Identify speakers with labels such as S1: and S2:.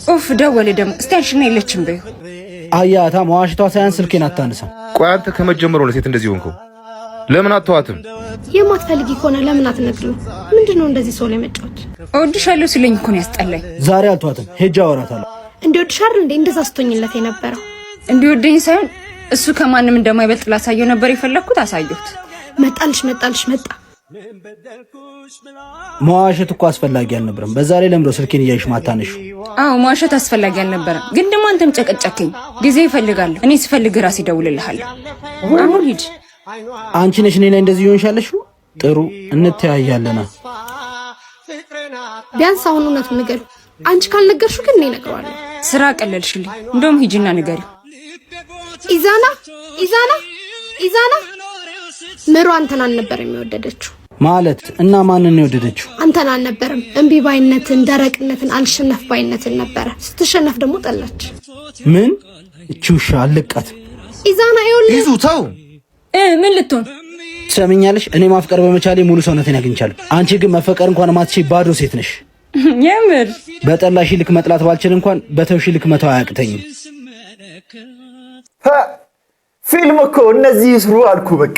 S1: ኡፍ ደወለ ደግሞ ስቴሽን የለችም በይ
S2: አያታ መዋሽቷ ሳይሆን ስልኬን አታነሳ።
S3: ቆይ አንተ ከመጀመሩ ነው ሴት እንደዚህ ሆንከው? ለምን አትተዋትም?
S4: የማትፈልጊ ከሆነ ለምን አትነግሪው? ምንድነው እንደዚህ ሰው ላይ መጫወት?
S1: እወድሻለሁ ሲለኝ እኮ ነው ያስጠላኝ።
S2: ዛሬ አልተዋትም፣ ሄጄ አወራታለሁ።
S4: እንዲወድሻል እንዴ እንደዛ ስትሆኝለት የነበረው?
S1: እንዲወደኝ ሳይሆን እሱ ከማንም እንደማይበልጥ ላሳየው ነበር የፈለኩት፣ አሳየሁት።
S4: መጣልሽ መጣ።
S2: መዋሸት እኮ አስፈላጊ አልነበረም። በዛ ላይ ለምዶ ስልኬን እያይሽ ማታነሹ?
S1: አዎ መዋሸት አስፈላጊ አልነበረም፣ ግን ደግሞ አንተም ጨቀጨከኝ። ጊዜ ይፈልጋለሁ። እኔ ስፈልግ ራሴ እደውልልሃለሁ። አሁን ሂድ።
S2: አንቺ ነሽ እኔ ላይ እንደዚህ ይሆንሻለሽ? ጥሩ እንተያያለና
S4: ቢያንስ አሁን እውነቱን ንገሪው። አንቺ ካልነገርሽው ግን እኔ እነግረዋለሁ።
S1: ስራ ቀለልሽልኝ። እንደውም ሂጂና ንገሪው።
S4: ኢዛና ምሩ አንተን አልነበር የሚወደደችው
S2: ማለት እና ማንን ነው የወደደችው?
S4: አንተን አልነበረም። እምቢ ባይነትን፣ ደረቅነትን፣ አልሸነፍ ባይነትን ነበረ። ስትሸነፍ ደግሞ ጠላች።
S2: ምን እቺውሻ አልቃት
S4: ኢዛና ይኸውልህ
S3: ይዙ ተው።
S1: ምን ልትሆን
S2: ትሰሚኛለሽ? እኔ ማፍቀር በመቻሌ ሙሉ ሰውነቴን አግኝቻለሁ። አንቺ ግን መፈቀር እንኳን ማትችይ ባዶ ሴት ነሽ።
S1: የምር
S2: በጠላሽ ልክ መጥላት ባልችል እንኳን በተውሽ ልክ መተው አያቅተኝም።
S5: ፊልም እኮ እነዚህ ይስሩ አልኩ በቃ።